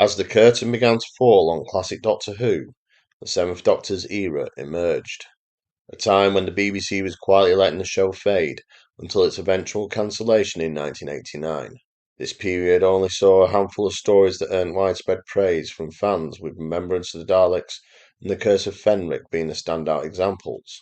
As the curtain began to fall on classic Doctor Who, the Seventh Doctor's era emerged, a time when the BBC was quietly letting the show fade until its eventual cancellation in 1989. This period only saw a handful of stories that earned widespread praise from fans, with Remembrance of the Daleks and The Curse of Fenric being the standout examples.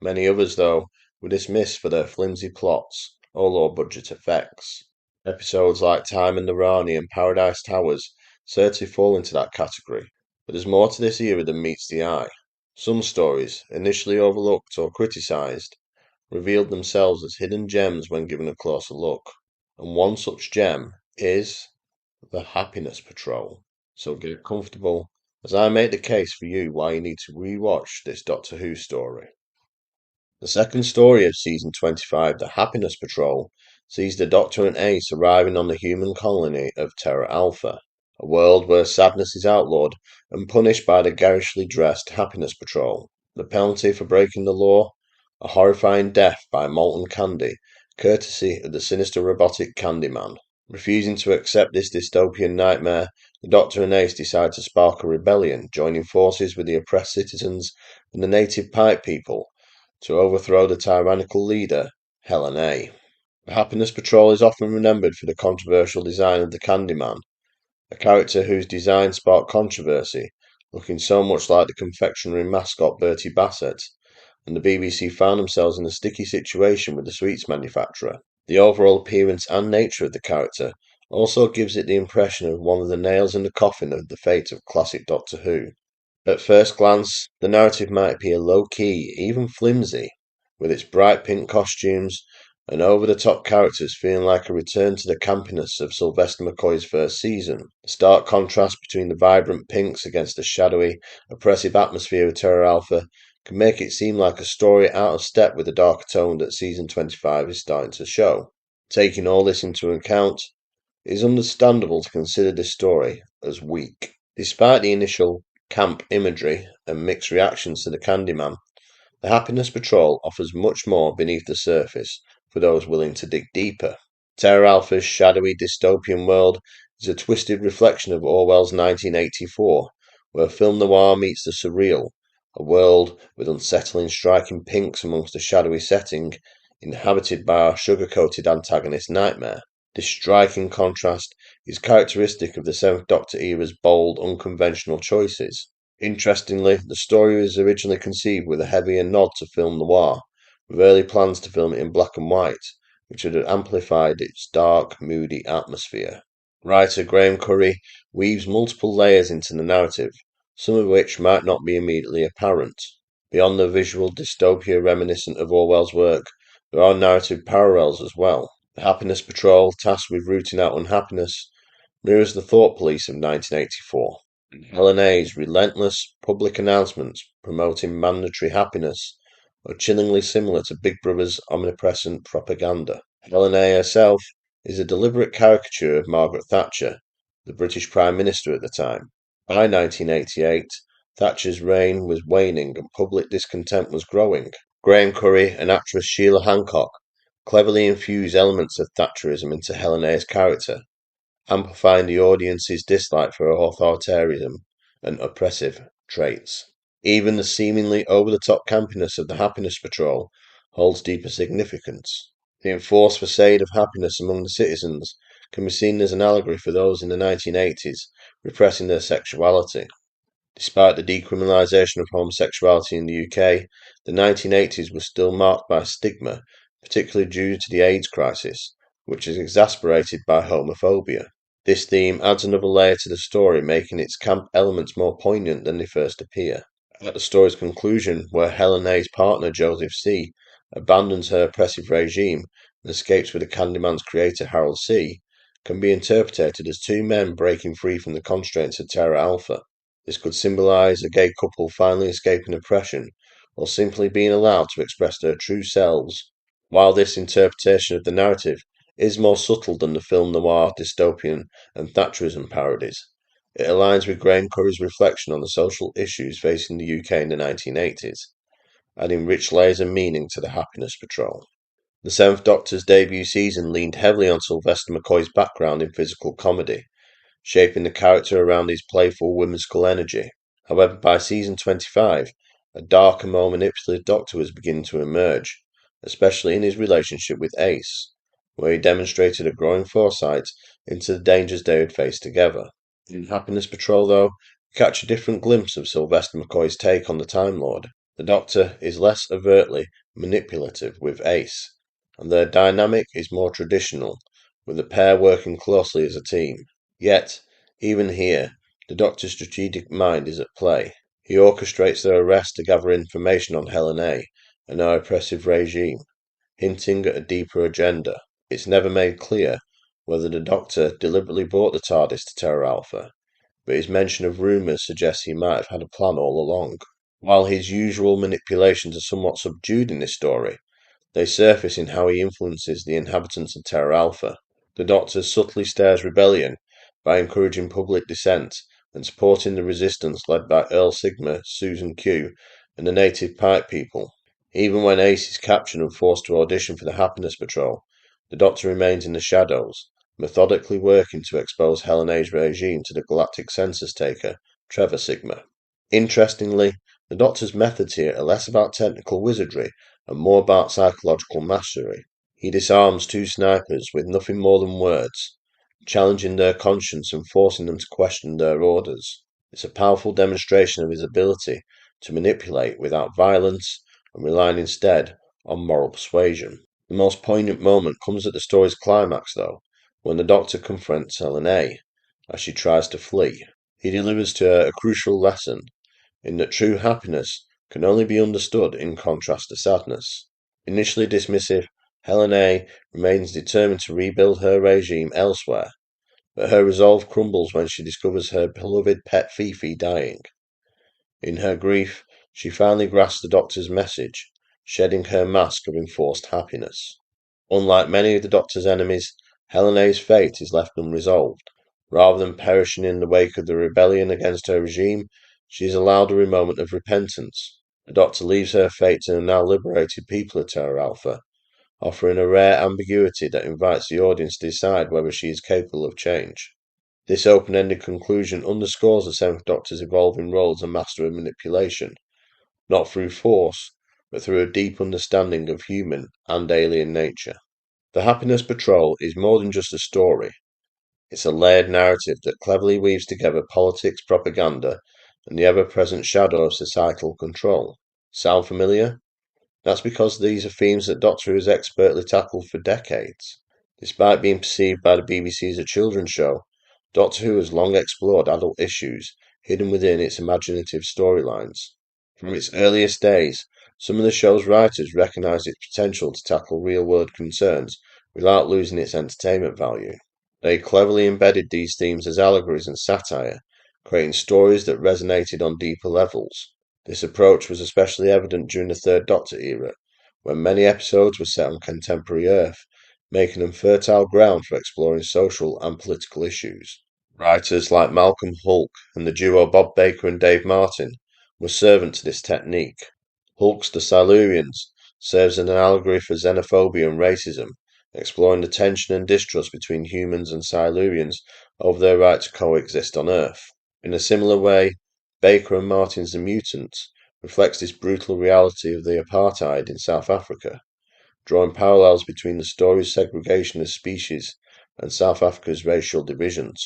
Many others, though, were dismissed for their flimsy plots or low-budget effects. Episodes like Time and the Rani and Paradise Towers certainly fall into that category, but there's more to this era than meets the eye. Some stories, initially overlooked or criticised, revealed themselves as hidden gems when given a closer look, and one such gem is the Happiness Patrol. So get comfortable as I make the case for you why you need to rewatch this Doctor Who story. The second story of season 25, The Happiness Patrol, sees the Doctor and Ace arriving on the human colony of Terra Alpha, a world where sadness is outlawed and punished by the garishly dressed Happiness Patrol. The penalty for breaking the law? A horrifying death by molten candy, courtesy of the sinister robotic Candyman. Refusing to accept this dystopian nightmare, the Doctor and Ace decide to spark a rebellion, joining forces with the oppressed citizens and the native Pipe people to overthrow the tyrannical leader, Helen A. The Happiness Patrol is often remembered for the controversial design of the Candyman, a character whose design sparked controversy, looking so much like the confectionery mascot Bertie Bassett, and the BBC found themselves in a sticky situation with the sweets manufacturer. The overall appearance and nature of the character also gives it the impression of one of the nails in the coffin of the fate of classic Doctor Who. At first glance, the narrative might appear low-key, even flimsy, with its bright pink costumes and over-the-top characters feeling like a return to the campiness of Sylvester McCoy's first season. The stark contrast between the vibrant pinks against the shadowy, oppressive atmosphere of Terra Alpha can make it seem like a story out of step with the darker tone that season 25 is starting to show. Taking all this into account, it is understandable to consider this story as weak. Despite the initial camp imagery and mixed reactions to the Candyman, the Happiness Patrol offers much more beneath the surface for those willing to dig deeper. Terra Alpha's shadowy dystopian world is a twisted reflection of Orwell's 1984, where film noir meets the surreal, a world with unsettling striking pinks amongst a shadowy setting inhabited by our sugar-coated antagonist Nightmare. This striking contrast is characteristic of the Seventh Doctor era's bold, unconventional choices. Interestingly, the story was originally conceived with a heavier nod to film noir, with early plans to film it in black and white, which would have amplified its dark, moody atmosphere. Writer Graham Curry weaves multiple layers into the narrative, some of which might not be immediately apparent. Beyond the visual dystopia reminiscent of Orwell's work, there are narrative parallels as well. The Happiness Patrol, tasked with rooting out unhappiness, mirrors the Thought Police of 1984. Helen A's relentless public announcements promoting mandatory happiness are chillingly similar to Big Brother's omnipresent propaganda. Helen A herself is a deliberate caricature of Margaret Thatcher, the British Prime Minister at the time. By 1988, Thatcher's reign was waning and public discontent was growing. Graham Curry and actress Sheila Hancock cleverly infuse elements of Thatcherism into Helen A's character, amplifying the audience's dislike for her authoritarianism and oppressive traits. Even the seemingly over-the-top campiness of the Happiness Patrol holds deeper significance. The enforced facade of happiness among the citizens can be seen as an allegory for those in the 1980s repressing their sexuality. Despite the decriminalisation of homosexuality in the UK, the 1980s was still marked by stigma, particularly due to the AIDS crisis, which is exacerbated by homophobia. This theme adds another layer to the story, making its camp elements more poignant than they first appear. At the story's conclusion, where Helen A's partner, Joseph C., abandons her oppressive regime and escapes with the Candyman's creator, Harold C., can be interpreted as two men breaking free from the constraints of Terra Alpha. This could symbolise a gay couple finally escaping oppression, or simply being allowed to express their true selves. While this interpretation of the narrative is more subtle than the film noir, dystopian, and Thatcherism parodies, it aligns with Graham Curry's reflection on the social issues facing the UK in the 1980s, adding rich layers of meaning to the Happiness Patrol. The Seventh Doctor's debut season leaned heavily on Sylvester McCoy's background in physical comedy, shaping the character around his playful, whimsical energy. However, by season 25, a darker, more manipulative Doctor was beginning to emerge, especially in his relationship with Ace, where he demonstrated a growing foresight into the dangers they would face together. In Happiness Patrol, though, we catch a different glimpse of Sylvester McCoy's take on the Time Lord. The Doctor is less overtly manipulative with Ace, and their dynamic is more traditional, with the pair working closely as a team. Yet, even here, the Doctor's strategic mind is at play. He orchestrates their arrest to gather information on Helena and her oppressive regime, hinting at a deeper agenda. It's never made clear whether the Doctor deliberately brought the TARDIS to Terra Alpha, but his mention of rumours suggests he might have had a plan all along. While his usual manipulations are somewhat subdued in this story, they surface in how he influences the inhabitants of Terra Alpha. The Doctor subtly stirs rebellion by encouraging public dissent and supporting the resistance led by Earl Sigma, Susan Q, and the native Pipe people. Even when Ace is captured and forced to audition for the Happiness Patrol, the Doctor remains in the shadows, methodically working to expose Helena's regime to the galactic census taker, Trevor Sigma. Interestingly, the Doctor's methods here are less about technical wizardry and more about psychological mastery. He disarms two snipers with nothing more than words, challenging their conscience and forcing them to question their orders. It's a powerful demonstration of his ability to manipulate without violence and relying instead on moral persuasion. The most poignant moment comes at the story's climax, though, when the Doctor confronts Helena as she tries to flee. He delivers to her a crucial lesson in that true happiness can only be understood in contrast to sadness. Initially dismissive, Helena remains determined to rebuild her regime elsewhere, but her resolve crumbles when she discovers her beloved pet Fifi dying. In her grief, she finally grasps the Doctor's message, shedding her mask of enforced happiness. Unlike many of the Doctor's enemies, Helena's fate is left unresolved. Rather than perishing in the wake of the rebellion against her regime, she is allowed a moment of repentance. The Doctor leaves her fate to the now liberated people of Terra Alpha, offering a rare ambiguity that invites the audience to decide whether she is capable of change. This open-ended conclusion underscores the Seventh Doctor's evolving role as a master of manipulation, not through force, but through a deep understanding of human and alien nature. The Happiness Patrol is more than just a story. It's a layered narrative that cleverly weaves together politics, propaganda, and the ever-present shadow of societal control. Sound familiar? That's because these are themes that Doctor Who has expertly tackled for decades. Despite being perceived by the BBC as a children's show, Doctor Who has long explored adult issues hidden within its imaginative storylines. From its earliest days, some of the show's writers recognised its potential to tackle real-world concerns without losing its entertainment value. They cleverly embedded these themes as allegories and satire, creating stories that resonated on deeper levels. This approach was especially evident during the Third Doctor era, when many episodes were set on contemporary Earth, making them fertile ground for exploring social and political issues. Writers like Malcolm Hulke and the duo Bob Baker and Dave Martin were servant to this technique. Hulke's The Silurians serves as an allegory for xenophobia and racism, exploring the tension and distrust between humans and Silurians over their right to coexist on Earth. In a similar way, Baker and Martin's The Mutants reflects this brutal reality of the apartheid in South Africa, drawing parallels between the story's segregation as species and South Africa's racial divisions.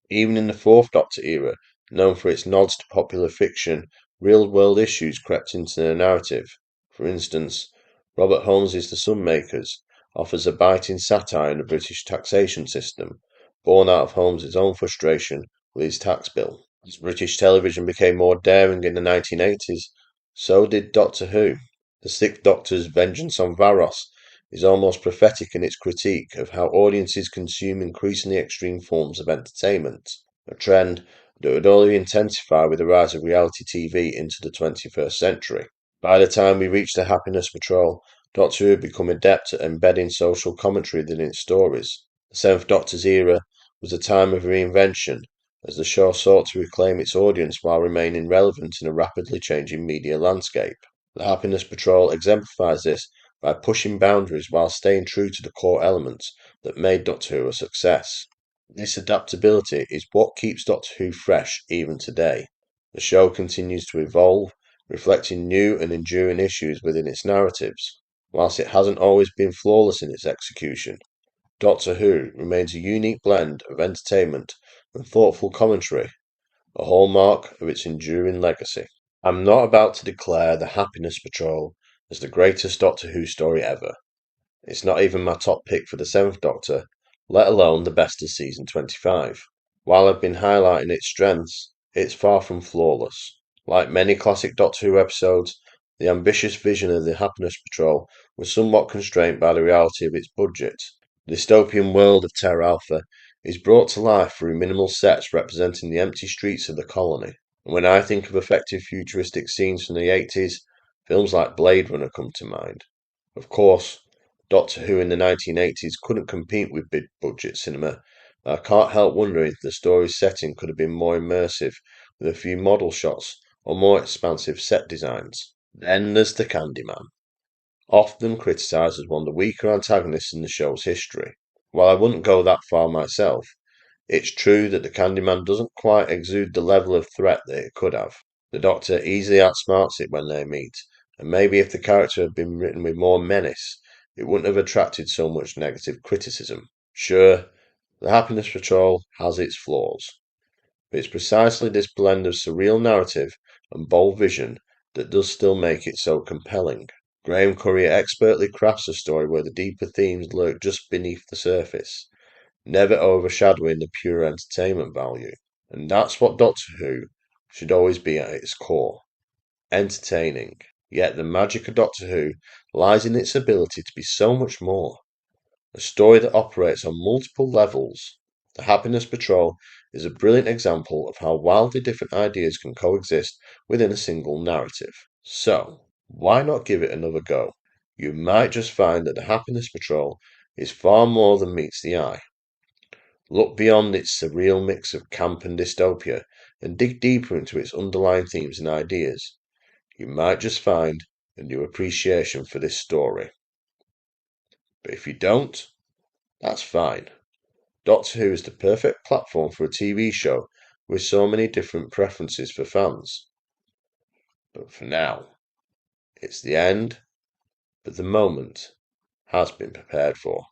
Even in the Fourth Doctor era, known for its nods to popular fiction, real-world issues crept into the narrative. For instance, Robert Holmes' The Sunmakers offers a biting satire on the British taxation system, born out of Holmes' own frustration with his tax bill. As British television became more daring in the 1980s, so did Doctor Who. The Sixth Doctor's Vengeance on Varos is almost prophetic in its critique of how audiences consume increasingly extreme forms of entertainment, a trend that would only intensify with the rise of reality TV into the 21st century. By the time we reached the Happiness Patrol, Doctor Who had become adept at embedding social commentary within its stories. The Seventh Doctor's era was a time of reinvention, as the show sought to reclaim its audience while remaining relevant in a rapidly changing media landscape. The Happiness Patrol exemplifies this by pushing boundaries while staying true to the core elements that made Doctor Who a success. This adaptability is what keeps Doctor Who fresh even today. The show continues to evolve, reflecting new and enduring issues within its narratives. Whilst it hasn't always been flawless in its execution, Doctor Who remains a unique blend of entertainment and thoughtful commentary, a hallmark of its enduring legacy. I'm not about to declare The Happiness Patrol as the greatest Doctor Who story ever. It's not even my top pick for the Seventh Doctor, let alone the best of season 25. While I've been highlighting its strengths, it's far from flawless. Like many classic Doctor Who episodes, the ambitious vision of the Happiness Patrol was somewhat constrained by the reality of its budget. The dystopian world of Terra Alpha is brought to life through minimal sets representing the empty streets of the colony. And when I think of effective futuristic scenes from the 80s, films like Blade Runner come to mind. Of course, Doctor Who in the 1980s couldn't compete with big budget cinema. I can't help wondering if the story's setting could have been more immersive, with a few model shots or more expansive set designs. Then there's the Candyman, often criticised as one of the weaker antagonists in the show's history. While I wouldn't go that far myself, it's true that the Candyman doesn't quite exude the level of threat that it could have. The Doctor easily outsmarts it when they meet, and maybe if the character had been written with more menace, it wouldn't have attracted so much negative criticism. Sure, the Happiness Patrol has its flaws, but it's precisely this blend of surreal narrative and bold vision that does still make it so compelling. Graham Courier expertly crafts a story where the deeper themes lurk just beneath the surface, never overshadowing the pure entertainment value. And that's what Doctor Who should always be at its core, entertaining. Yet the magic of Doctor Who lies in its ability to be so much more. A story that operates on multiple levels. The Happiness Patrol is a brilliant example of how wildly different ideas can coexist within a single narrative. So, why not give it another go? You might just find that the Happiness Patrol is far more than meets the eye. Look beyond its surreal mix of camp and dystopia and dig deeper into its underlying themes and ideas. You might just find a new appreciation for this story. But if you don't, that's fine. Doctor Who is the perfect platform for a TV show with so many different preferences for fans. But for now, it's the end, but the moment has been prepared for.